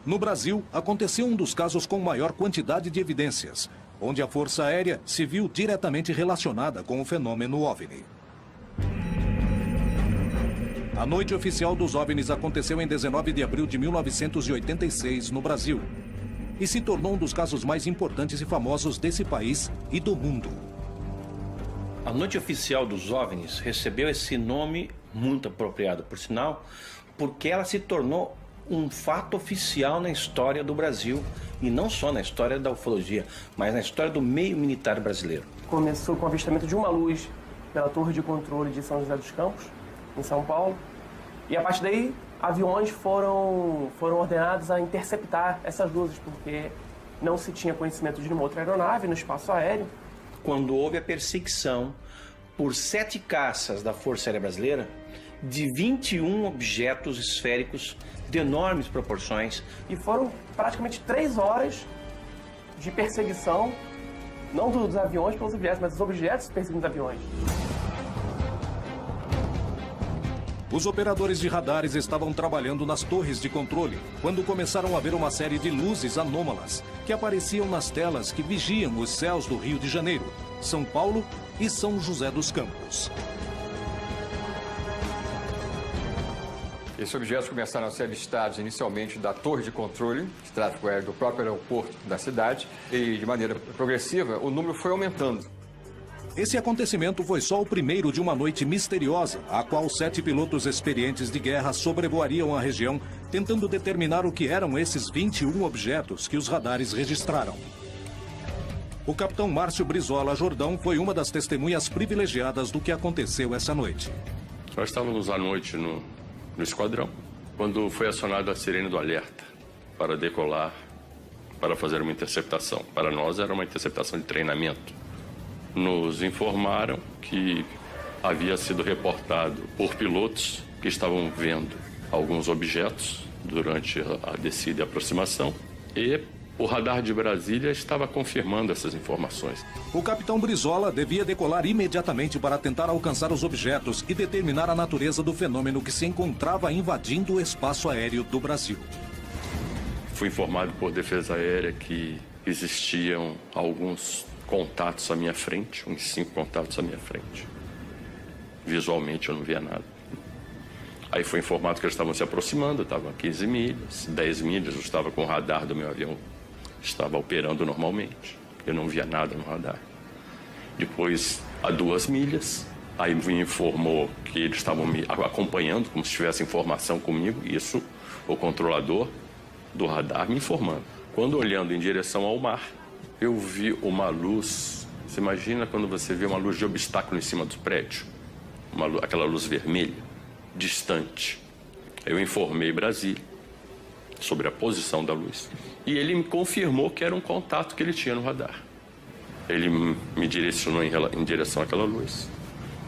No Brasil, aconteceu um dos casos com maior quantidade de evidências, onde a Força Aérea se viu diretamente relacionada com o fenômeno OVNI. A noite oficial dos OVNIs aconteceu em 19 de abril de 1986, no Brasil, e se tornou um dos casos mais importantes e famosos desse país e do mundo. A noite oficial dos OVNIs recebeu esse nome muito apropriado, por sinal, porque ela se tornou um fato oficial na história do Brasil, e não só na história da ufologia, mas na história do meio militar brasileiro. Começou com o avistamento de uma luz pela torre de controle de São José dos Campos, em São Paulo, e a partir daí aviões foram ordenados a interceptar essas luzes, porque não se tinha conhecimento de nenhuma outra aeronave no espaço aéreo. Quando houve a perseguição por 7 caças da Força Aérea Brasileira de 21 objetos esféricos de enormes proporções. E foram praticamente 3 horas de perseguição, não dos aviões pelos objetos, mas dos objetos perseguindo os aviões. Os operadores de radares estavam trabalhando nas torres de controle, quando começaram a ver uma série de luzes anômalas que apareciam nas telas que vigiam os céus do Rio de Janeiro, São Paulo e São José dos Campos. Esses objetos começaram a ser avistados inicialmente da torre de controle de tráfego aéreo do próprio aeroporto da cidade e, de maneira progressiva, o número foi aumentando. Esse acontecimento foi só o primeiro de uma noite misteriosa, a qual 7 pilotos experientes de guerra sobrevoariam a região, tentando determinar o que eram esses 21 objetos que os radares registraram. O capitão Márcio Brizola Jordão foi uma das testemunhas privilegiadas do que aconteceu essa noite. Nós estávamos à noite no esquadrão, quando foi acionada a sirene do alerta para decolar, para fazer uma interceptação. Para nós era uma interceptação de treinamento. Nos informaram que havia sido reportado por pilotos que estavam vendo alguns objetos durante a descida e aproximação, e o radar de Brasília estava confirmando essas informações. O capitão Brizola devia decolar imediatamente para tentar alcançar os objetos e determinar a natureza do fenômeno que se encontrava invadindo o espaço aéreo do Brasil. Fui informado por Defesa Aérea que existiam alguns contatos à minha frente, uns 5 contatos à minha frente. Visualmente eu não via nada. Aí foi informado que eles estavam se aproximando, estavam a 15 milhas, 10 milhas, eu estava com o radar do meu avião. Estava operando normalmente, eu não via nada no radar. Depois, a 2 milhas, aí me informou que eles estavam me acompanhando, como se tivesse informação comigo, isso o controlador do radar me informando. Quando olhando em direção ao mar, eu vi uma luz. Você imagina quando você vê uma luz de obstáculo em cima do prédio? Aquela luz vermelha, distante. Eu informei Brasília sobre a posição da luz. E ele me confirmou que era um contato que ele tinha no radar. Ele me direcionou em direção àquela luz.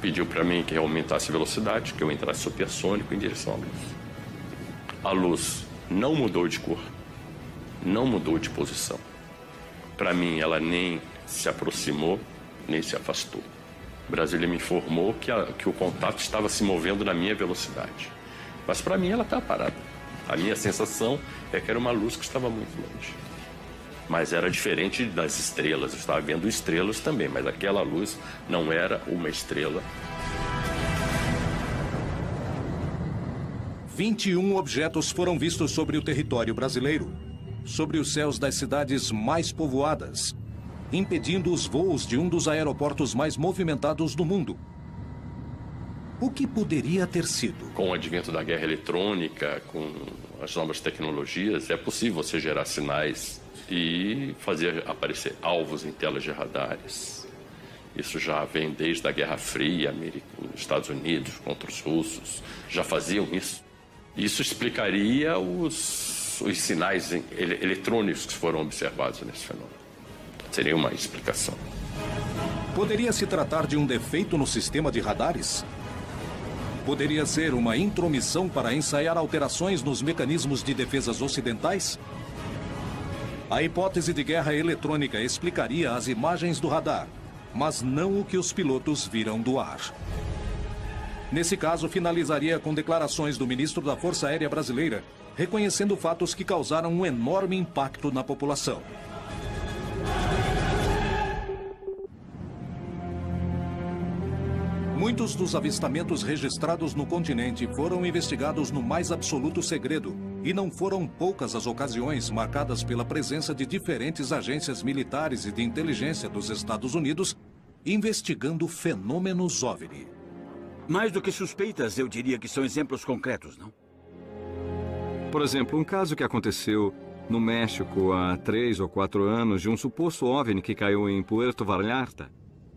Pediu para mim que eu aumentasse a velocidade, que eu entrasse supersônico em direção à luz. A luz não mudou de cor, não mudou de posição. Para mim, ela nem se aproximou, nem se afastou. Brasília me informou que o contato estava se movendo na minha velocidade. Mas para mim, ela está parada. A minha sensação é que era uma luz que estava muito longe. Mas era diferente das estrelas. Eu estava vendo estrelas também, mas aquela luz não era uma estrela. 21 objetos foram vistos sobre o território brasileiro, sobre os céus das cidades mais povoadas, impedindo os voos de um dos aeroportos mais movimentados do mundo. O que poderia ter sido? Com o advento da guerra eletrônica, com as novas tecnologias, é possível você gerar sinais e fazer aparecer alvos em telas de radares. Isso já vem desde a Guerra Fria, os Estados Unidos contra os russos, já faziam isso. Isso explicaria os sinais eletrônicos que foram observados nesse fenômeno. Seria uma explicação. Poderia se tratar de um defeito no sistema de radares? Poderia ser uma intromissão para ensaiar alterações nos mecanismos de defesas ocidentais? A hipótese de guerra eletrônica explicaria as imagens do radar, mas não o que os pilotos viram do ar. Nesse caso, finalizaria com declarações do ministro da Força Aérea Brasileira, reconhecendo fatos que causaram um enorme impacto na população. Muitos dos avistamentos registrados no continente foram investigados no mais absoluto segredo, e não foram poucas as ocasiões marcadas pela presença de diferentes agências militares e de inteligência dos Estados Unidos investigando fenômenos OVNI. Mais do que suspeitas, eu diria que são exemplos concretos, não? Por exemplo, um caso que aconteceu no México há 3 ou 4 anos de um suposto OVNI que caiu em Puerto Vallarta.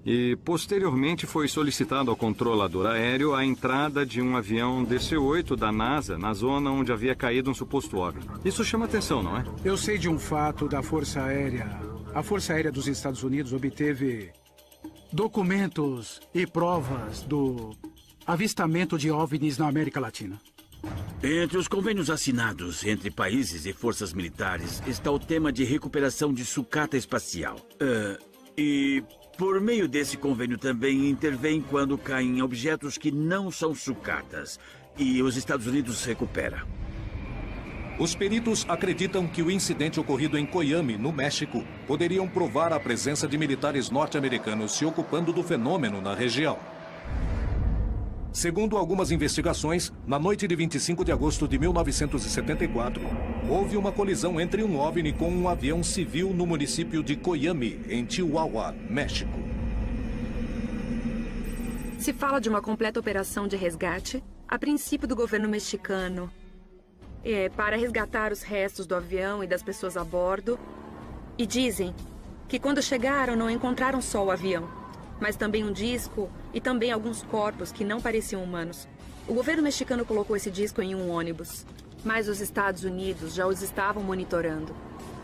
E, posteriormente, foi solicitado ao controlador aéreo a entrada de um avião DC-8 da NASA na zona onde havia caído um suposto OVNI. Isso chama atenção, não é? Eu sei de um fato da Força Aérea. A Força Aérea dos Estados Unidos obteve documentos e provas do avistamento de OVNIs na América Latina. Entre os convênios assinados entre países e forças militares está o tema de recuperação de sucata espacial. Por meio desse convênio também intervém quando caem objetos que não são sucatas. E os Estados Unidos recupera. Os peritos acreditam que o incidente ocorrido em Coyame, no México, poderiam provar a presença de militares norte-americanos se ocupando do fenômeno na região. Segundo algumas investigações, na noite de 25 de agosto de 1974, houve uma colisão entre um OVNI com um avião civil no município de Coyame, em Chihuahua, México. Se fala de uma completa operação de resgate, a princípio do governo mexicano, para resgatar os restos do avião e das pessoas a bordo. E dizem que quando chegaram não encontraram só o avião, mas também um disco e também alguns corpos que não pareciam humanos. O governo mexicano colocou esse disco em um ônibus, mas os Estados Unidos já os estavam monitorando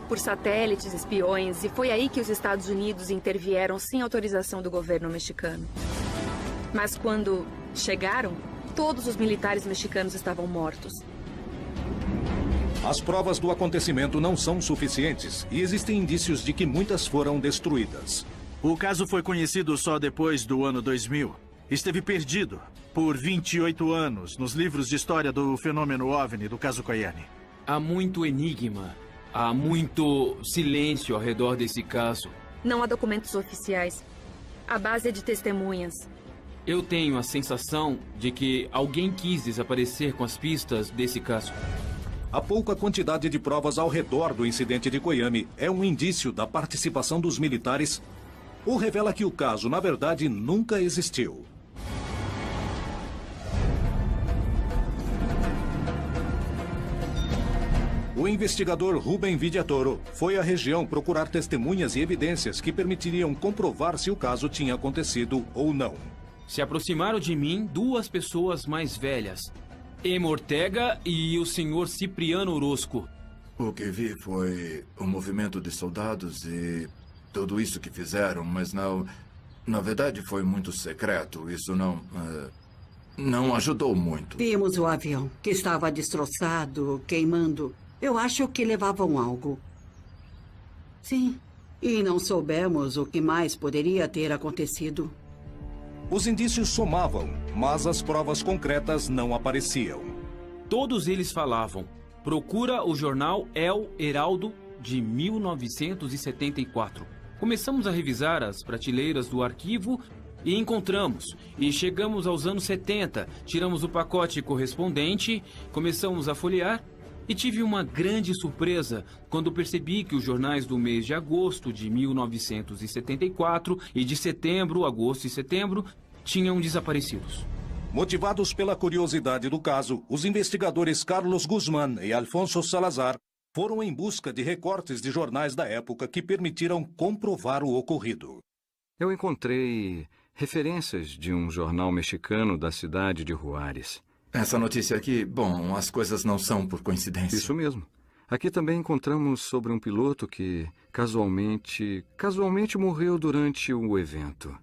por satélites, espiões, e foi aí que os Estados Unidos intervieram sem autorização do governo mexicano. Mas quando chegaram, todos os militares mexicanos estavam mortos. As provas do acontecimento não são suficientes e existem indícios de que muitas foram destruídas. O caso foi conhecido só depois do ano 2000. Esteve perdido por 28 anos nos livros de história do fenômeno OVNI do caso Coyame. Há muito enigma, há muito silêncio ao redor desse caso. Não há documentos oficiais. A base é de testemunhas. Eu tenho a sensação de que alguém quis desaparecer com as pistas desse caso. A pouca quantidade de provas ao redor do incidente de Coyame é um indício da participação dos militares ou revela que o caso, na verdade, nunca existiu. O investigador Rubem Vidiatoro foi à região procurar testemunhas e evidências que permitiriam comprovar se o caso tinha acontecido ou não. Se aproximaram de mim 2 pessoas mais velhas, Ema Ortega e o senhor Cipriano Orozco. O que vi foi o movimento de soldados e tudo isso que fizeram, mas na verdade foi muito secreto. Isso não ajudou muito. Vimos o avião, que estava destroçado, queimando. Eu acho que levavam algo. Sim, e não soubemos o que mais poderia ter acontecido. Os indícios somavam, mas as provas concretas não apareciam. Todos eles falavam: procura o jornal El Heraldo de 1974. Começamos a revisar as prateleiras do arquivo e encontramos. E chegamos aos anos 70, tiramos o pacote correspondente, começamos a folhear e tive uma grande surpresa quando percebi que os jornais do mês de agosto de 1974 e de setembro, agosto e setembro, tinham desaparecidos. Motivados pela curiosidade do caso, os investigadores Carlos Guzmán e Alfonso Salazar foram em busca de recortes de jornais da época que permitiram comprovar o ocorrido. Eu encontrei referências de um jornal mexicano da cidade de Juárez. Essa notícia aqui, bom, as coisas não são por coincidência. Isso mesmo. Aqui também encontramos sobre um piloto que casualmente morreu durante o evento.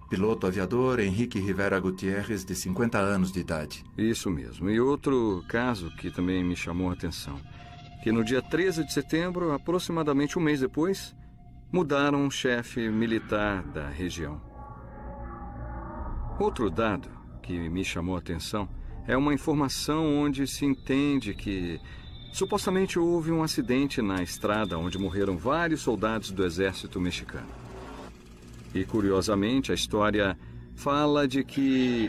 Piloto aviador Henrique Rivera Gutierrez, de 50 anos de idade. Isso mesmo. E outro caso que também me chamou a atenção, que no dia 13 de setembro, aproximadamente um mês depois, mudaram o chefe militar da região. Outro dado que me chamou a atenção é uma informação onde se entende que supostamente houve um acidente na estrada onde morreram vários soldados do exército mexicano. E, curiosamente, a história fala de que,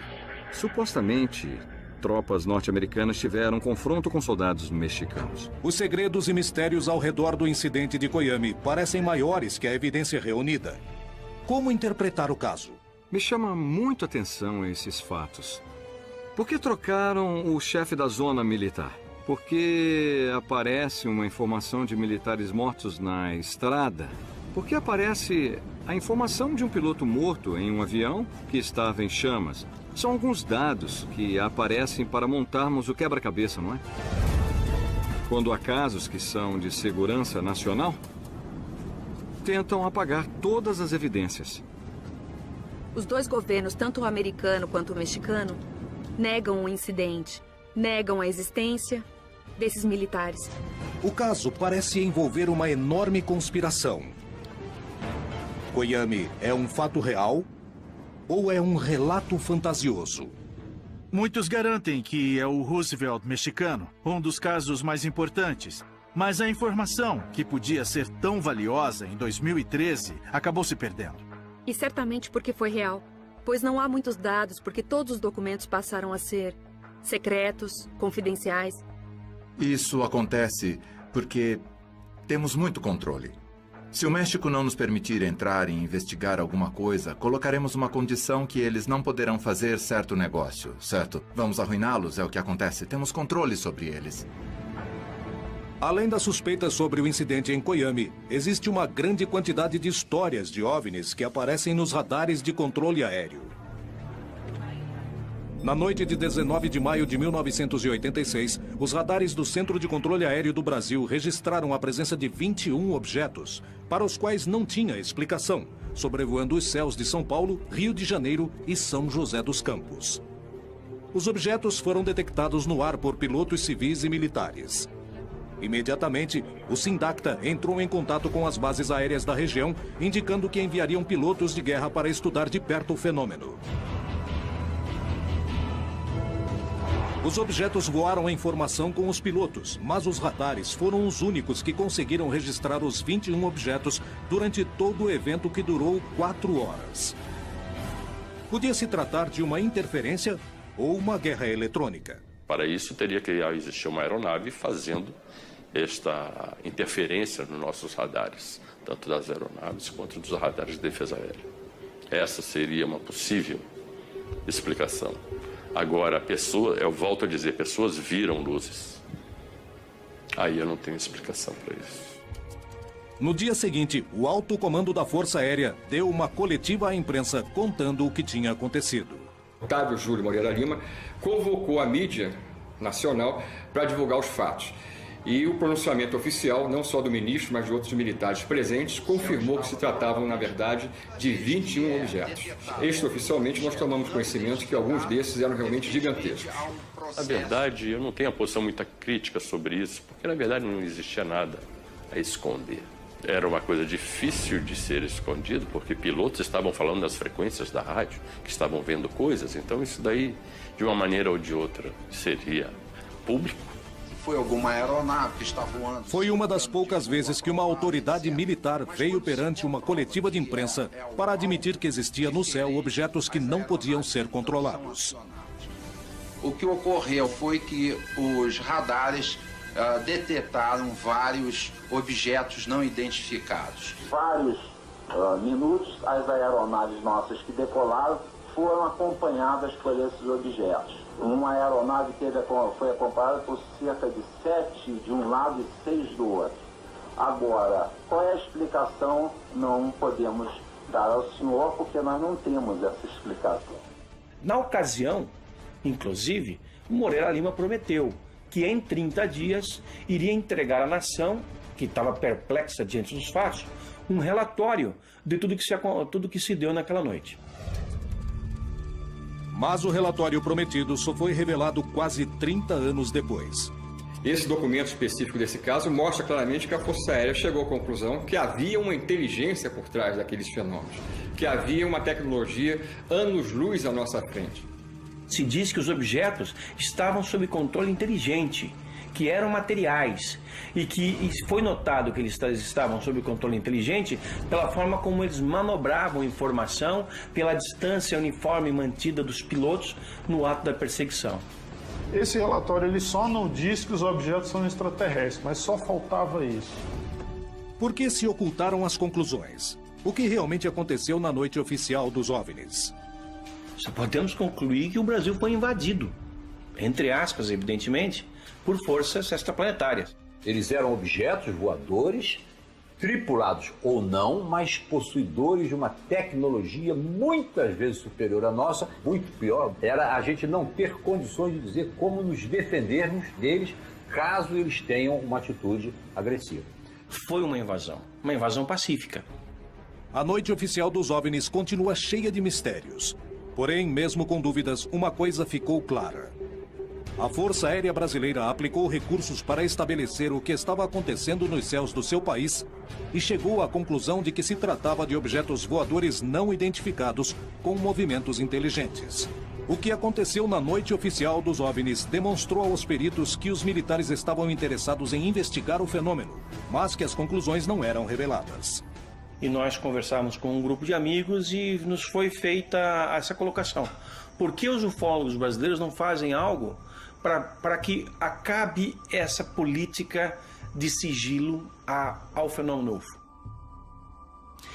supostamente, tropas norte-americanas tiveram um confronto com soldados mexicanos. Os segredos e mistérios ao redor do incidente de Coyame parecem maiores que a evidência reunida. Como interpretar o caso? Me chama muito a atenção esses fatos. Por que trocaram o chefe da zona militar? Por que aparece uma informação de militares mortos na estrada? Por que aparece a informação de um piloto morto em um avião que estava em chamas? São alguns dados que aparecem para montarmos o quebra-cabeça, não é? Quando há casos que são de segurança nacional, tentam apagar todas as evidências. Os dois governos, tanto o americano quanto o mexicano, negam o incidente, negam a existência desses militares. O caso parece envolver uma enorme conspiração. Coyame é um fato real ou é um relato fantasioso? Muitos garantem que é o Roosevelt mexicano, um dos casos mais importantes. Mas a informação, que podia ser tão valiosa em 2013, acabou se perdendo. E certamente porque foi real, pois não há muitos dados porque todos os documentos passaram a ser secretos, confidenciais. Isso acontece porque temos muito controle. Se o México não nos permitir entrar e investigar alguma coisa, colocaremos uma condição que eles não poderão fazer certo negócio, certo? Vamos arruiná-los, é o que acontece. Temos controle sobre eles. Além das suspeitas sobre o incidente em Coyame, existe uma grande quantidade de histórias de OVNIs que aparecem nos radares de controle aéreo. Na noite de 19 de maio de 1986, os radares do Centro de Controle Aéreo do Brasil registraram a presença de 21 objetos, para os quais não tinha explicação, sobrevoando os céus de São Paulo, Rio de Janeiro e São José dos Campos. Os objetos foram detectados no ar por pilotos civis e militares. Imediatamente, o Sindacta entrou em contato com as bases aéreas da região, indicando que enviariam pilotos de guerra para estudar de perto o fenômeno. Os objetos voaram em formação com os pilotos, mas os radares foram os únicos que conseguiram registrar os 21 objetos durante todo o evento, que durou 4 horas. Podia se tratar de uma interferência ou uma guerra eletrônica. Para isso, teria que existir uma aeronave fazendo esta interferência nos nossos radares, tanto das aeronaves quanto dos radares de defesa aérea. Essa seria uma possível explicação. Agora, eu volto a dizer, pessoas viram luzes. Aí eu não tenho explicação para isso. No dia seguinte, o alto comando da Força Aérea deu uma coletiva à imprensa contando o que tinha acontecido. Otávio Júlio Moreira Lima convocou a mídia nacional para divulgar os fatos. E o pronunciamento oficial, não só do ministro, mas de outros militares presentes, confirmou que se tratavam, na verdade, de 21 objetos. Extraoficialmente, nós tomamos conhecimento que alguns desses eram realmente gigantescos. Na verdade, eu não tenho uma posição muito crítica sobre isso, porque, na verdade, não existia nada a esconder. Era uma coisa difícil de ser escondido, porque pilotos estavam falando nas frequências da rádio, que estavam vendo coisas, então isso daí, de uma maneira ou de outra, seria público. Foi alguma aeronave que está voando. Foi uma das poucas vezes que uma autoridade militar veio perante uma coletiva de imprensa para admitir que existia no céu objetos que não podiam ser controlados. O que ocorreu foi que os radares detectaram vários objetos não identificados. Vários minutos, as aeronaves nossas que decolaram foram acompanhadas por esses objetos. Uma aeronave foi acompanhada por cerca de 7 de um lado e 6 do outro. Agora, qual é a explicação? Não podemos dar ao senhor, porque nós não temos essa explicação. Na ocasião, inclusive, o Moreira Lima prometeu que em 30 dias iria entregar à nação, que estava perplexa diante dos fatos, um relatório de tudo que se deu naquela noite. Mas o relatório prometido só foi revelado quase 30 anos depois. Esse documento específico desse caso mostra claramente que a Força Aérea chegou à conclusão que havia uma inteligência por trás daqueles fenômenos, que havia uma tecnologia anos-luz à nossa frente. Se diz que os objetos estavam sob controle inteligente, que eram materiais, e que foi notado que eles estavam sob controle inteligente pela forma como eles manobravam informação, pela distância uniforme mantida dos pilotos no ato da perseguição. Esse relatório ele só não diz que os objetos são extraterrestres, mas só faltava isso. Por que se ocultaram as conclusões? O que realmente aconteceu na noite oficial dos OVNIs? Só podemos concluir que o Brasil foi invadido, entre aspas, evidentemente, por forças extraplanetárias. Eles eram objetos voadores, tripulados ou não, mas possuidores de uma tecnologia muitas vezes superior à nossa. Muito pior era a gente não ter condições de dizer como nos defendermos deles caso eles tenham uma atitude agressiva. Foi uma invasão pacífica. A noite oficial dos OVNIs continua cheia de mistérios. Porém, mesmo com dúvidas, uma coisa ficou clara. A Força Aérea Brasileira aplicou recursos para estabelecer o que estava acontecendo nos céus do seu país e chegou à conclusão de que se tratava de objetos voadores não identificados com movimentos inteligentes. O que aconteceu na noite oficial dos OVNIs demonstrou aos peritos que os militares estavam interessados em investigar o fenômeno, mas que as conclusões não eram reveladas. E nós conversávamos com um grupo de amigos e nos foi feita essa colocação. Por que os ufólogos brasileiros não fazem algo para que acabe essa política de sigilo ao fenômeno UFO?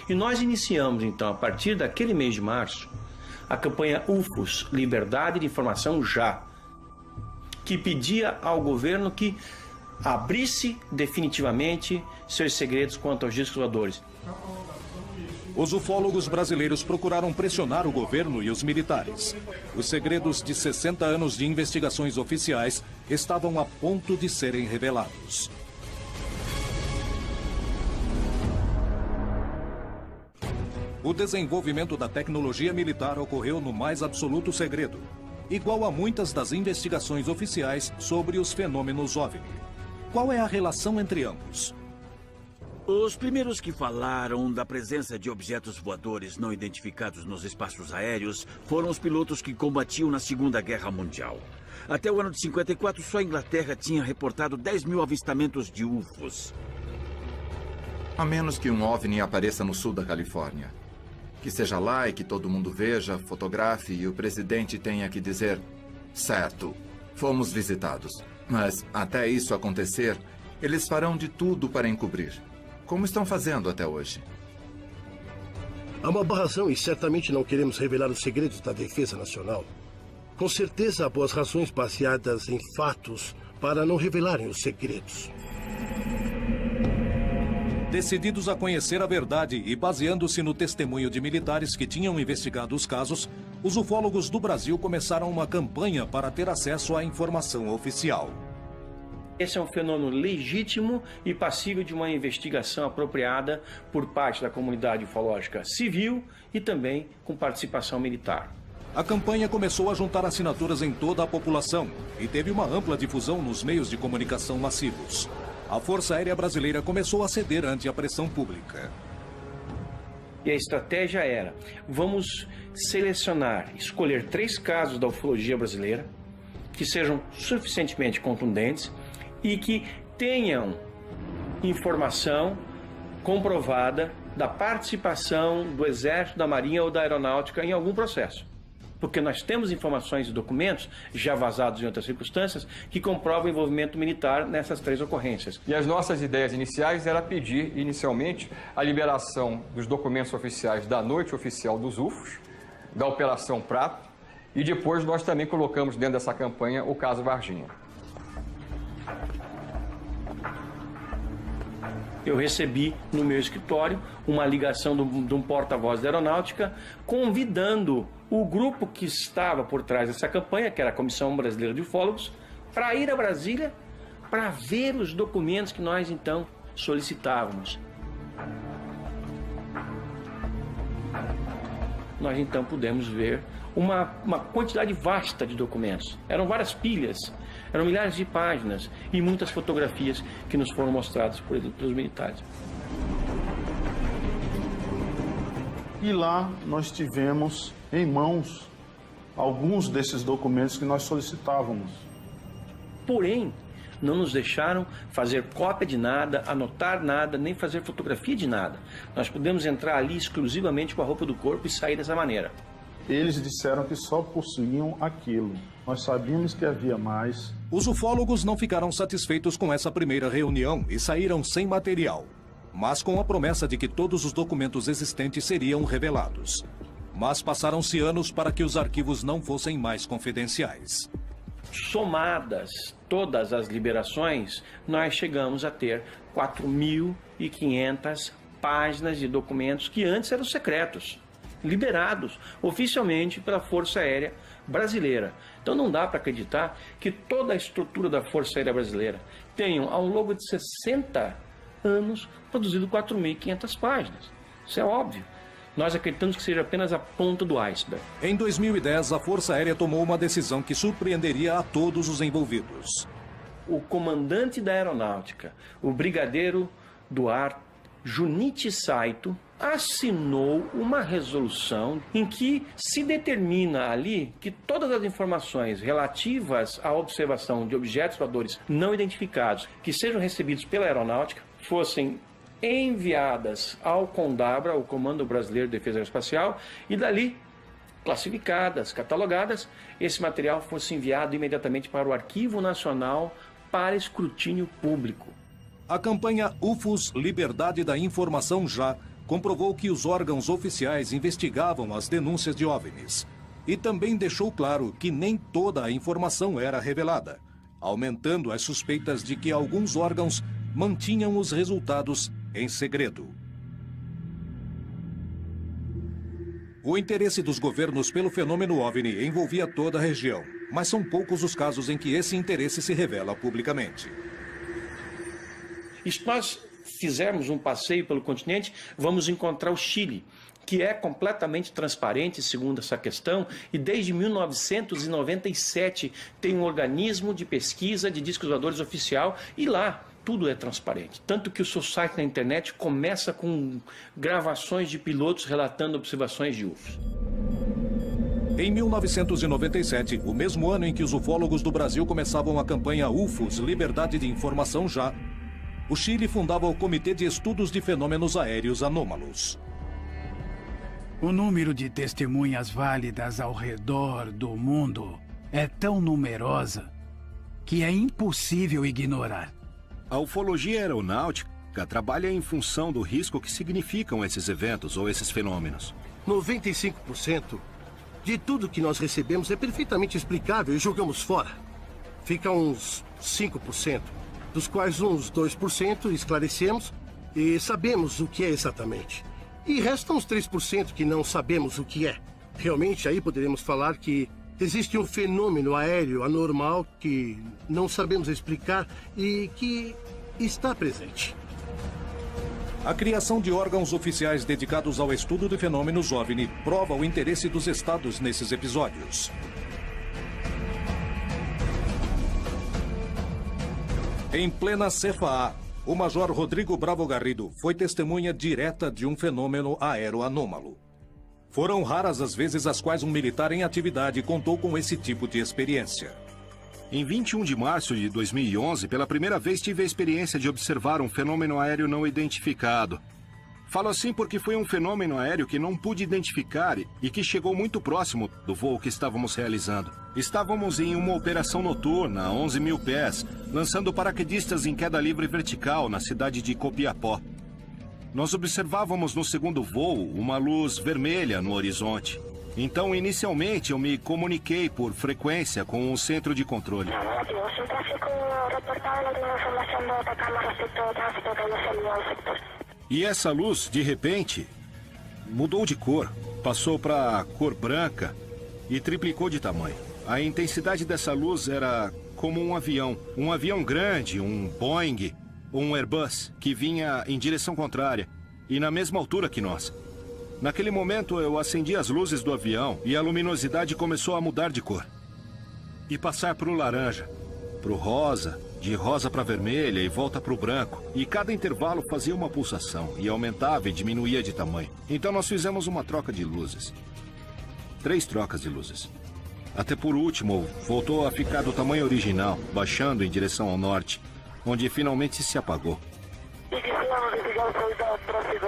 E nós iniciamos, então, a partir daquele mês de março, a campanha UFOS, Liberdade de Informação Já, que pedia ao governo que abrisse definitivamente seus segredos quanto aos discos voadores. Os ufólogos brasileiros procuraram pressionar o governo e os militares. Os segredos de 60 anos de investigações oficiais estavam a ponto de serem revelados. O desenvolvimento da tecnologia militar ocorreu no mais absoluto segredo, igual a muitas das investigações oficiais sobre os fenômenos OVNI. Qual é a relação entre ambos? Os primeiros que falaram da presença de objetos voadores não identificados nos espaços aéreos foram os pilotos que combatiam na Segunda Guerra Mundial. Até o ano de 54, só a Inglaterra tinha reportado 10 mil avistamentos de UFOs. A menos que um OVNI apareça no sul da Califórnia. Que seja lá e que todo mundo veja, fotografe e o presidente tenha que dizer: certo, fomos visitados. Mas até isso acontecer, eles farão de tudo para encobrir. Como estão fazendo até hoje? Há uma barração e certamente não queremos revelar os segredos da defesa nacional. Com certeza há boas razões baseadas em fatos para não revelarem os segredos. Decididos a conhecer a verdade e baseando-se no testemunho de militares que tinham investigado os casos, os ufólogos do Brasil começaram uma campanha para ter acesso à informação oficial. Esse é um fenômeno legítimo e passível de uma investigação apropriada por parte da comunidade ufológica civil e também com participação militar. A campanha começou a juntar assinaturas em toda a população e teve uma ampla difusão nos meios de comunicação massivos. A Força Aérea Brasileira começou a ceder ante a pressão pública. E a estratégia era: vamos selecionar, escolher 3 casos da ufologia brasileira que sejam suficientemente contundentes e que tenham informação comprovada da participação do Exército, da Marinha ou da Aeronáutica em algum processo. Porque nós temos informações e documentos, já vazados em outras circunstâncias, que comprovam o envolvimento militar nessas 3 ocorrências. E as nossas ideias iniciais era pedir, inicialmente, a liberação dos documentos oficiais da noite oficial dos UFOs, da Operação Prato, e depois nós também colocamos dentro dessa campanha o caso Varginha. Eu recebi no meu escritório uma ligação de um porta-voz da Aeronáutica convidando o grupo que estava por trás dessa campanha, que era a Comissão Brasileira de Ufólogos, para ir a Brasília para ver os documentos que nós então solicitávamos. nós então pudemos ver uma quantidade vasta de documentos. Eram várias pilhas, eram milhares de páginas e muitas fotografias que nos foram mostradas pelos militares. E lá nós tivemos em mãos alguns desses documentos que nós solicitávamos. Porém, não nos deixaram fazer cópia de nada, anotar nada, nem fazer fotografia de nada. Nós pudemos entrar ali exclusivamente com a roupa do corpo e sair dessa maneira. Eles disseram que só possuíam aquilo. Nós sabíamos que havia mais. Os ufólogos não ficaram satisfeitos com essa primeira reunião e saíram sem material, mas com a promessa de que todos os documentos existentes seriam revelados. Mas passaram-se anos para que os arquivos não fossem mais confidenciais. Somadas todas as liberações, nós chegamos a ter 4.500 páginas de documentos que antes eram secretos, liberados oficialmente pela Força Aérea Brasileira. Então não dá para acreditar que toda a estrutura da Força Aérea Brasileira tenha, ao longo de 60 anos, produzido 4.500 páginas. Isso é óbvio. Nós acreditamos que seja apenas a ponta do iceberg. Em 2010, a Força Aérea tomou uma decisão que surpreenderia a todos os envolvidos. O comandante da aeronáutica, o brigadeiro do ar Junichi Saito, assinou uma resolução em que se determina ali que todas as informações relativas à observação de objetos voadores não identificados que sejam recebidos pela aeronáutica fossem enviadas ao CONDABRA, o Comando Brasileiro de Defesa Aeroespacial, e dali, classificadas, catalogadas, esse material fosse enviado imediatamente para o Arquivo Nacional para escrutínio público. A campanha UFOS Liberdade da Informação Já comprovou que os órgãos oficiais investigavam as denúncias de OVNIs e também deixou claro que nem toda a informação era revelada, aumentando as suspeitas de que alguns órgãos mantinham os resultados em segredo. O interesse dos governos pelo fenômeno OVNI envolvia toda a região, mas são poucos os casos em que esse interesse se revela publicamente. E se nós fizermos um passeio pelo continente, vamos encontrar o Chile, que é completamente transparente, segundo essa questão, e desde 1997 tem um organismo de pesquisa de discos voadores oficial, e lá tudo é transparente. Tanto que o seu site na internet começa com gravações de pilotos relatando observações de UFOs. Em 1997, o mesmo ano em que os ufólogos do Brasil começavam a campanha UFOS Liberdade de Informação Já, o Chile fundava o Comitê de Estudos de Fenômenos Aéreos Anômalos. O número de testemunhas válidas ao redor do mundo é tão numerosa que é impossível ignorar. A ufologia aeronáutica trabalha em função do risco que significam esses eventos ou esses fenômenos. 95% de tudo que nós recebemos é perfeitamente explicável e jogamos fora. Fica uns 5%, dos quais uns 2% esclarecemos e sabemos o que é exatamente. E restam uns 3% que não sabemos o que é. Realmente, aí poderíamos falar que existe um fenômeno aéreo anormal que não sabemos explicar e que está presente. A criação de órgãos oficiais dedicados ao estudo de fenômenos OVNI prova o interesse dos estados nesses episódios. Em plena CFA, o Major Rodrigo Bravo Garrido foi testemunha direta de um fenômeno aéreo anômalo. Foram raras as vezes as quais um militar em atividade contou com esse tipo de experiência. Em 21 de março de 2011, pela primeira vez tive a experiência de observar um fenômeno aéreo não identificado. Falo assim porque foi um fenômeno aéreo que não pude identificar e que chegou muito próximo do voo que estávamos realizando. Estávamos em uma operação noturna a 11 mil pés, lançando paraquedistas em queda livre vertical na cidade de Copiapó. Nós observávamos no segundo voo uma luz vermelha no horizonte. Então, inicialmente, eu me comuniquei por frequência com o centro de controle. E essa luz, de repente, mudou de cor. Passou para cor branca e triplicou de tamanho. A intensidade dessa luz era como um avião grande, um Boeing ou um Airbus, que vinha em direção contrária e na mesma altura que nós. Naquele momento, eu acendi as luzes do avião e a luminosidade começou a mudar de cor. E passar para o laranja, para o rosa, de rosa para vermelha e volta para o branco. E cada intervalo fazia uma pulsação e aumentava e diminuía de tamanho. Então nós fizemos uma troca de luzes. 3 trocas de luzes. Até por último, voltou a ficar do tamanho original, baixando em direção ao norte, onde finalmente se apagou. E quisiera notificar autoridad tráfico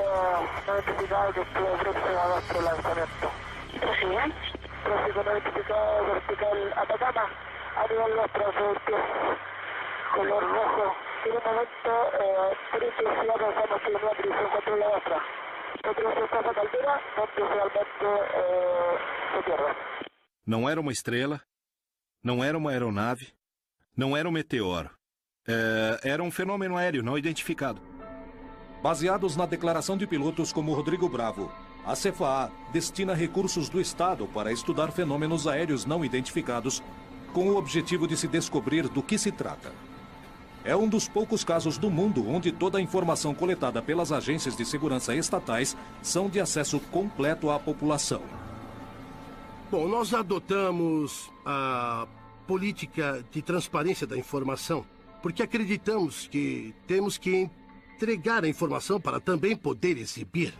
no identificado que estuvo próximo a nuestro lanzamiento. Tráfico no identificado vertical Atacama, a nivel nuestro producto, color rojo. En un momento, triste y avanzamos kilómetros y se encuentra la otra. Nosotros estamos a altura, donde realmente se pierde. Não era uma estrela, não era uma aeronave, não era um meteoro. Era um fenômeno aéreo não identificado. Baseados na declaração de pilotos como Rodrigo Bravo, a CFAA destina recursos do Estado para estudar fenômenos aéreos não identificados, com o objetivo de se descobrir do que se trata. É um dos poucos casos do mundo onde toda a informação coletada pelas agências de segurança estatais são de acesso completo à população. Bom, nós adotamos a política de transparência da informação porque acreditamos que temos que entregar a informação para também poder exibir.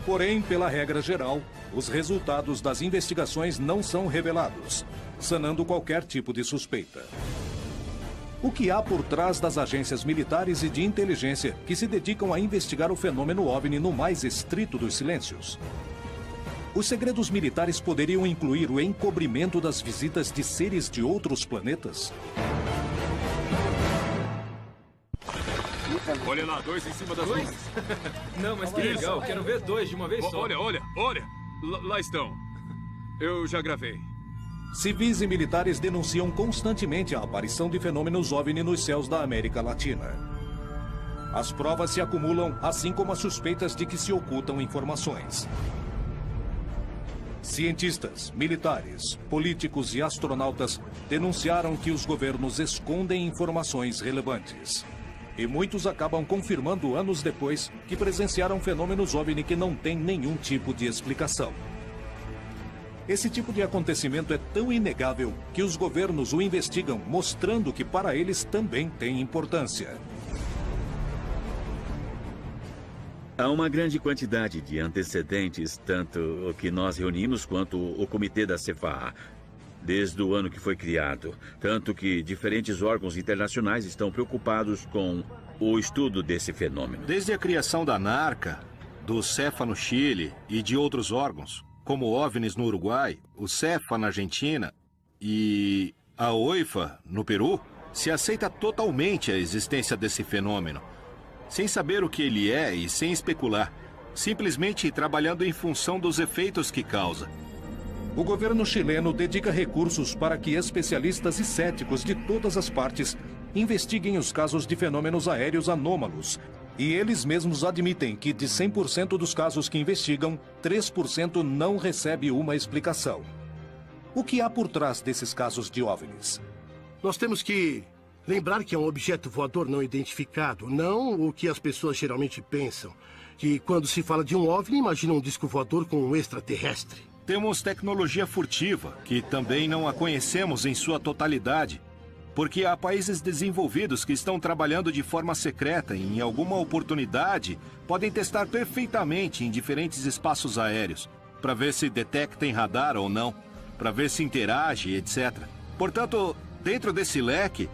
Porém, pela regra geral, os resultados das investigações não são revelados, sanando qualquer tipo de suspeita. O que há por trás das agências militares e de inteligência que se dedicam a investigar o fenômeno OVNI no mais estrito dos silêncios? Os segredos militares poderiam incluir o encobrimento das visitas de seres de outros planetas? Olha lá, 2 em cima das nuvens. Não, mas que legal, quero ver 2 de uma vez só. Olha. Lá estão. Eu já gravei. Civis e militares denunciam constantemente a aparição de fenômenos OVNI nos céus da América Latina. As provas se acumulam, assim como as suspeitas de que se ocultam informações. Cientistas, militares, políticos e astronautas denunciaram que os governos escondem informações relevantes. E muitos acabam confirmando anos depois que presenciaram fenômenos OVNI que não têm nenhum tipo de explicação. Esse tipo de acontecimento é tão inegável que os governos o investigam, mostrando que para eles também tem importância. Há uma grande quantidade de antecedentes, tanto o que nós reunimos quanto o comitê da CFAA, desde o ano que foi criado. Tanto que diferentes órgãos internacionais estão preocupados com o estudo desse fenômeno. Desde a criação da NARCA, do CEFA no Chile e de outros órgãos, como o OVNIs no Uruguai, o CEFA na Argentina e a OIFA no Peru, se aceita totalmente a existência desse fenômeno, sem saber o que ele é e sem especular, simplesmente trabalhando em função dos efeitos que causa. O governo chileno dedica recursos para que especialistas e céticos de todas as partes investiguem os casos de fenômenos aéreos anômalos. E eles mesmos admitem que de 100% dos casos que investigam, 3% não recebe uma explicação. O que há por trás desses casos de OVNIs? Nós temos que lembrar que é um objeto voador não identificado, não o que as pessoas geralmente pensam. Que quando se fala de um OVNI, imaginam um disco voador com um extraterrestre. Temos tecnologia furtiva, que também não a conhecemos em sua totalidade, porque há países desenvolvidos que estão trabalhando de forma secreta e, em alguma oportunidade, podem testar perfeitamente em diferentes espaços aéreos, para ver se detectem radar ou não, para ver se interage, etc. Portanto, dentro desse leque,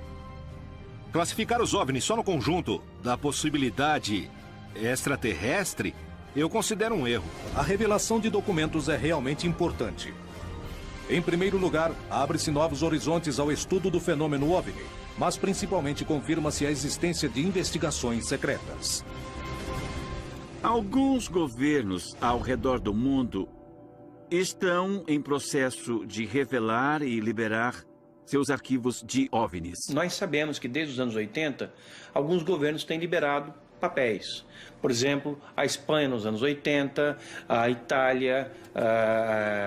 classificar os OVNIs só no conjunto da possibilidade extraterrestre, eu considero um erro. A revelação de documentos é realmente importante. Em primeiro lugar, abre-se novos horizontes ao estudo do fenômeno OVNI, mas principalmente confirma-se a existência de investigações secretas. Alguns governos ao redor do mundo estão em processo de revelar e liberar seus arquivos de OVNIs. Nós sabemos que desde os anos 80, alguns governos têm liberado papéis. Por exemplo, a Espanha nos anos 80, a Itália,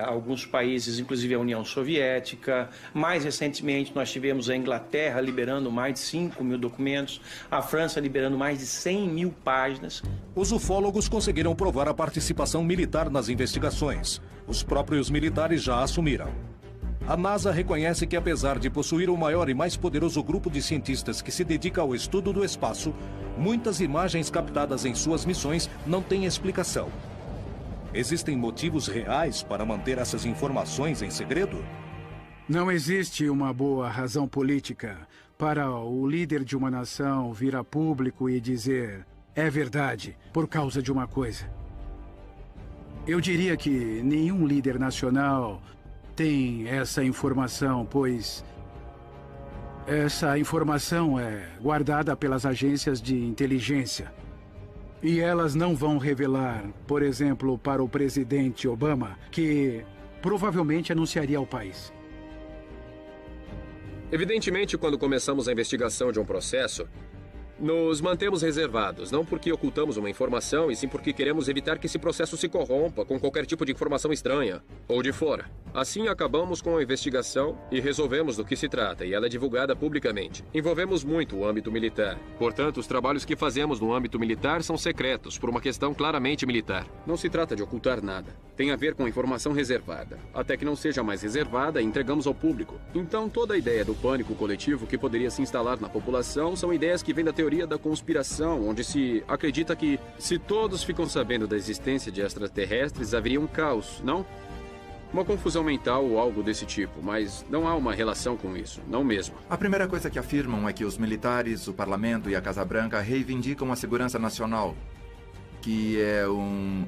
alguns países, inclusive a União Soviética. Mais recentemente, nós tivemos a Inglaterra liberando mais de 5 mil documentos, a França liberando mais de 100 mil páginas. Os ufólogos conseguiram provar a participação militar nas investigações. Os próprios militares já assumiram. A NASA reconhece que, apesar de possuir o maior e mais poderoso grupo de cientistas que se dedica ao estudo do espaço, muitas imagens captadas em suas missões não têm explicação. Existem motivos reais para manter essas informações em segredo? Não existe uma boa razão política para o líder de uma nação vir a público e dizer é verdade por causa de uma coisa. Eu diria que nenhum líder nacional tem essa informação, pois essa informação é guardada pelas agências de inteligência. E elas não vão revelar, por exemplo, para o presidente Obama, que provavelmente anunciaria ao país. Evidentemente, quando começamos a investigação de um processo, nos mantemos reservados, não porque ocultamos uma informação, e sim porque queremos evitar que esse processo se corrompa com qualquer tipo de informação estranha ou de fora. Assim, acabamos com a investigação e resolvemos do que se trata, e ela é divulgada publicamente. Envolvemos muito o âmbito militar. Portanto, os trabalhos que fazemos no âmbito militar são secretos, por uma questão claramente militar. Não se trata de ocultar nada. Tem a ver com informação reservada. Até que não seja mais reservada, entregamos ao público. Então, toda a ideia do pânico coletivo que poderia se instalar na população são ideias que vêm da teoria da conspiração, onde se acredita que, se todos ficam sabendo da existência de extraterrestres, haveria um caos, não? Uma confusão mental ou algo desse tipo, mas não há uma relação com isso, não mesmo. A primeira coisa que afirmam é que os militares, o Parlamento e a Casa Branca reivindicam a segurança nacional, que é um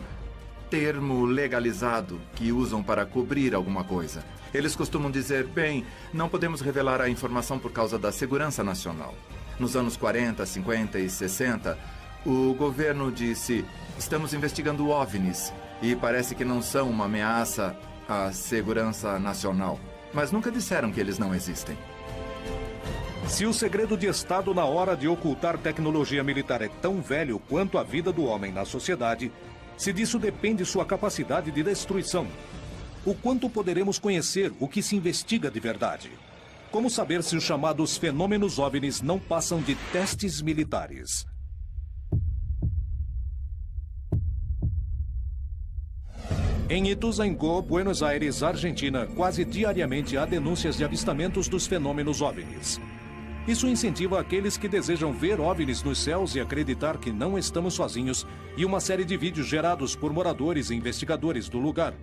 termo legalizado que usam para cobrir alguma coisa. Eles costumam dizer, bem, não podemos revelar a informação por causa da segurança nacional. Nos anos 40, 50 e 60, o governo disse, estamos investigando OVNIs e parece que não são uma ameaça à segurança nacional. Mas nunca disseram que eles não existem. Se o segredo de Estado na hora de ocultar tecnologia militar é tão velho quanto a vida do homem na sociedade, se disso depende sua capacidade de destruição, o quanto poderemos conhecer o que se investiga de verdade? Como saber se os chamados fenômenos OVNIs não passam de testes militares? Em Ituzaingó, Buenos Aires, Argentina, quase diariamente há denúncias de avistamentos dos fenômenos OVNIs. Isso incentiva aqueles que desejam ver OVNIs nos céus e acreditar que não estamos sozinhos, e uma série de vídeos gerados por moradores e investigadores do lugar,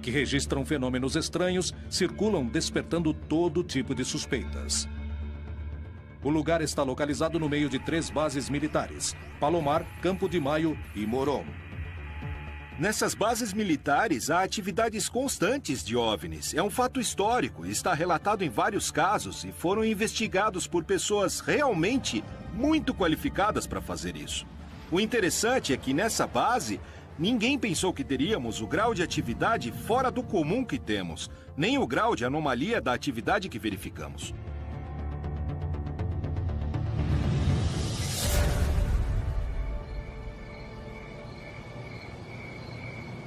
que registram fenômenos estranhos, circulam despertando todo tipo de suspeitas. O lugar está localizado no meio de 3 bases militares: Palomar, Campo de Maio e Morón. Nessas bases militares, há atividades constantes de OVNIs. É um fato histórico, está relatado em vários casos e foram investigados por pessoas realmente muito qualificadas para fazer isso. O interessante é que nessa base, ninguém pensou que teríamos o grau de atividade fora do comum que temos, nem o grau de anomalia da atividade que verificamos.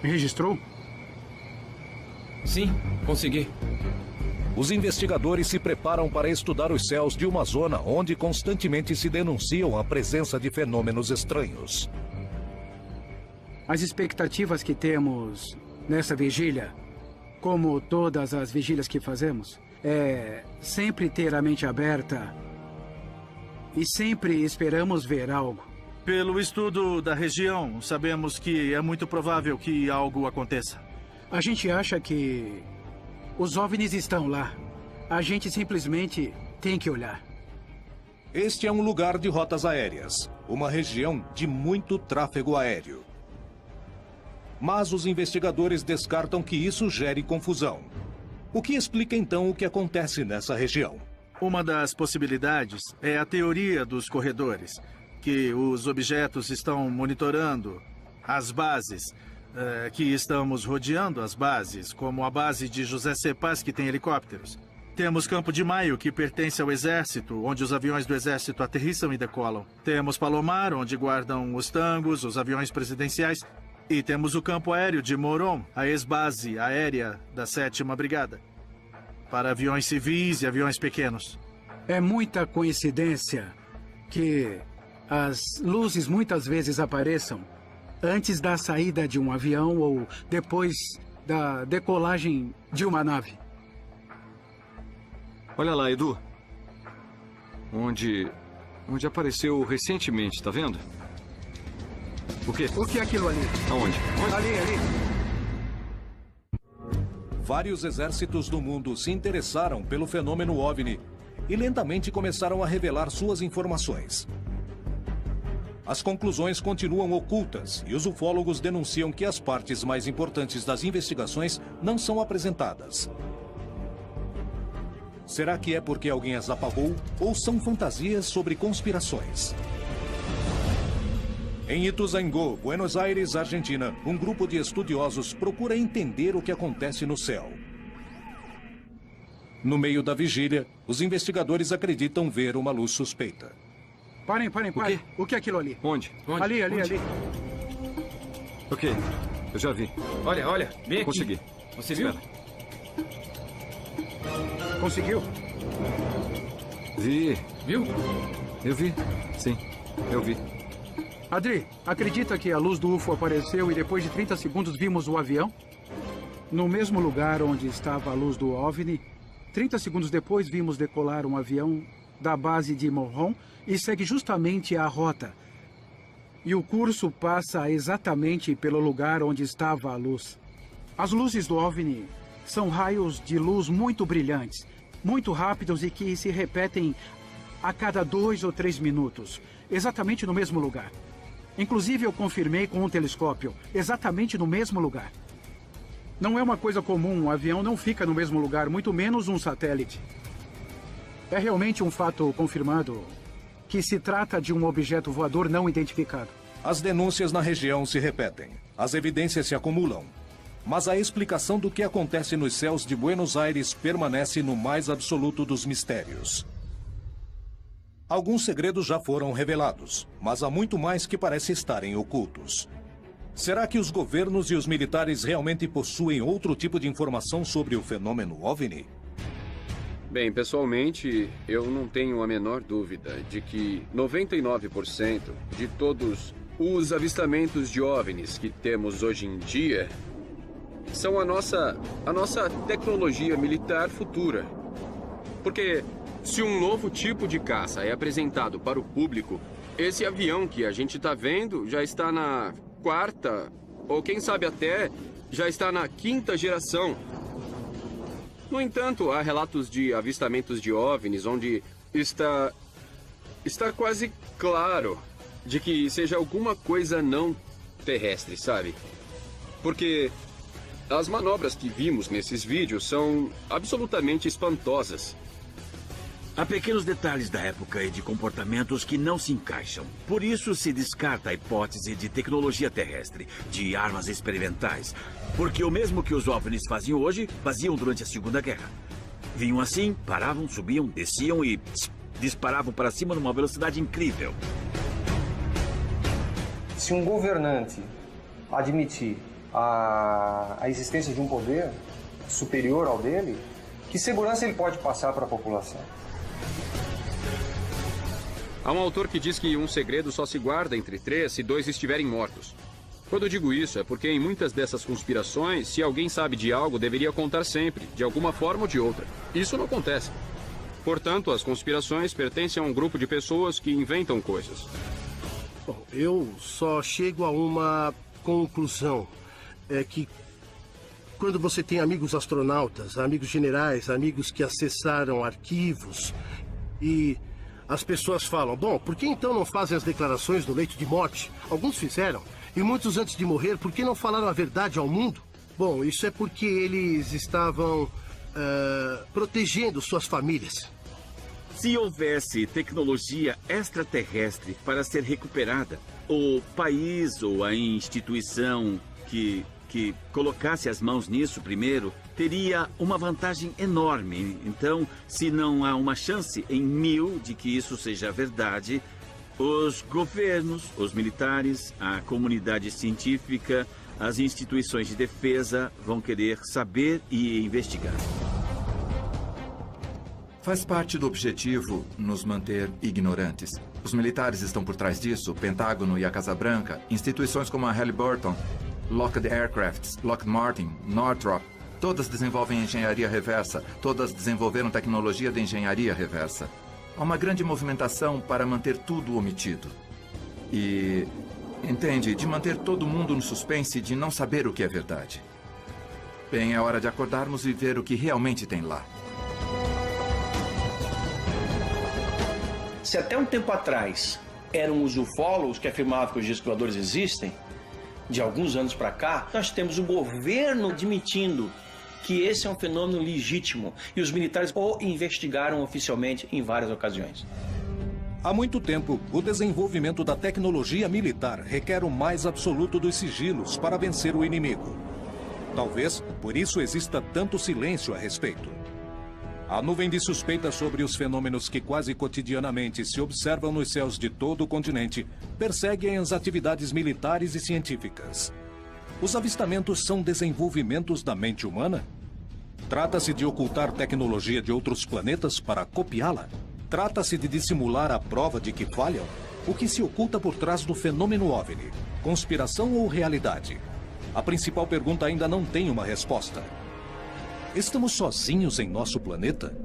Registrou? Sim, consegui. Os investigadores se preparam para estudar os céus de uma zona onde constantemente se denunciam a presença de fenômenos estranhos. As expectativas que temos nessa vigília, como todas as vigílias que fazemos, é sempre ter a mente aberta e sempre esperamos ver algo. Pelo estudo da região, sabemos que é muito provável que algo aconteça. A gente acha que os OVNIs estão lá. A gente simplesmente tem que olhar. Este é um lugar de rotas aéreas, uma região de muito tráfego aéreo. Mas os investigadores descartam que isso gere confusão. O que explica então o que acontece nessa região? Uma das possibilidades é a teoria dos corredores, que os objetos estão monitorando as bases, que estamos rodeando as bases, como a base de José C. Paz, que tem helicópteros. Temos Campo de Maio, que pertence ao Exército, onde os aviões do Exército aterrissam e decolam. Temos Palomar, onde guardam os tangos, os aviões presidenciais. E temos o campo aéreo de Moron, a ex-base aérea da 7ª Brigada, para aviões civis e aviões pequenos. É muita coincidência que as luzes muitas vezes apareçam antes da saída de um avião ou depois da decolagem de uma nave. Olha lá, Edu. Onde apareceu recentemente, tá vendo? O quê? O que é aquilo ali? Aonde? Ali. Vários exércitos do mundo se interessaram pelo fenômeno OVNI e lentamente começaram a revelar suas informações. As conclusões continuam ocultas e os ufólogos denunciam que as partes mais importantes das investigações não são apresentadas. Será que é porque alguém as apagou ou são fantasias sobre conspirações? Em Ituzaingó, Buenos Aires, Argentina, um grupo de estudiosos procura entender o que acontece no céu. No meio da vigília, os investigadores acreditam ver uma luz suspeita. Parem. O que é aquilo ali? Onde? Ali. Ok, eu já vi. Olha, vem aqui. Consegui. Você viu? Espera. Conseguiu? Vi. Viu? Eu vi, sim, eu vi. Adri, acredita que a luz do UFO apareceu e depois de 30 segundos vimos o avião? No mesmo lugar onde estava a luz do OVNI, 30 segundos depois vimos decolar um avião da base de Moron e segue justamente a rota. E o curso passa exatamente pelo lugar onde estava a luz. As luzes do OVNI são raios de luz muito brilhantes, muito rápidos e que se repetem a cada 2 ou 3 minutos, exatamente no mesmo lugar. Inclusive, eu confirmei com um telescópio, exatamente no mesmo lugar. Não é uma coisa comum, um avião não fica no mesmo lugar, muito menos um satélite. É realmente um fato confirmado que se trata de um objeto voador não identificado. As denúncias na região se repetem, as evidências se acumulam. Mas a explicação do que acontece nos céus de Buenos Aires permanece no mais absoluto dos mistérios. Alguns segredos já foram revelados, mas há muito mais que parece estarem ocultos. Será que os governos e os militares realmente possuem outro tipo de informação sobre o fenômeno OVNI? Bem, pessoalmente, eu não tenho a menor dúvida de que 99% de todos os avistamentos de OVNIs que temos hoje em dia são a nossa tecnologia militar futura. Porque se um novo tipo de caça é apresentado para o público, esse avião que a gente está vendo já está na 4ª, ou quem sabe até já está na 5ª geração. No entanto, há relatos de avistamentos de OVNIs onde está quase claro de que seja alguma coisa não terrestre, sabe? Porque as manobras que vimos nesses vídeos são absolutamente espantosas. Há pequenos detalhes da época e de comportamentos que não se encaixam. Por isso se descarta a hipótese de tecnologia terrestre, de armas experimentais. Porque o mesmo que os OVNIs faziam hoje, faziam durante a Segunda Guerra. Vinham assim, paravam, subiam, desciam e disparavam para cima numa velocidade incrível. Se um governante admitir a existência de um poder superior ao dele, que segurança ele pode passar para a população? Há um autor que diz que um segredo só se guarda entre 3 se 2 estiverem mortos. Quando eu digo isso, é porque em muitas dessas conspirações, se alguém sabe de algo, deveria contar sempre, de alguma forma ou de outra. Isso não acontece. Portanto, as conspirações pertencem a um grupo de pessoas que inventam coisas. Bom, eu só chego a uma conclusão. É que quando você tem amigos astronautas, amigos generais, amigos que acessaram arquivos e as pessoas falam, bom, por que então não fazem as declarações no leito de morte? Alguns fizeram, e muitos antes de morrer, por que não falaram a verdade ao mundo? Bom, isso é porque eles estavam protegendo suas famílias. Se houvesse tecnologia extraterrestre para ser recuperada, o país ou a instituição que que colocasse as mãos nisso primeiro teria uma vantagem enorme. Então, se não há uma chance em 1000 de que isso seja verdade, os governos, os militares, a comunidade científica, as instituições de defesa vão querer saber e investigar. Faz parte do objetivo nos manter ignorantes. Os militares estão por trás disso, o Pentágono e a Casa Branca, instituições como a Halliburton, Lockheed Aircraft, Lockheed Martin, Northrop, todas desenvolvem engenharia reversa, todas desenvolveram tecnologia de engenharia reversa. Há uma grande movimentação para manter tudo omitido. E, entende, de manter todo mundo no suspense de não saber o que é verdade. Bem, é hora de acordarmos e ver o que realmente tem lá. Se até um tempo atrás eram os ufólogos que afirmavam que os discos voadores existem, de alguns anos para cá, nós temos o governo admitindo que esse é um fenômeno legítimo e os militares o investigaram oficialmente em várias ocasiões. Há muito tempo, o desenvolvimento da tecnologia militar requer o mais absoluto dos sigilos para vencer o inimigo. Talvez por isso exista tanto silêncio a respeito. A nuvem de suspeitas sobre os fenômenos que quase cotidianamente se observam nos céus de todo o continente perseguem as atividades militares e científicas. Os avistamentos são desenvolvimentos da mente humana? Trata-se de ocultar tecnologia de outros planetas para copiá-la? Trata-se de dissimular a prova de que falham? O que se oculta por trás do fenômeno OVNI? Conspiração ou realidade? A principal pergunta ainda não tem uma resposta. Estamos sozinhos em nosso planeta?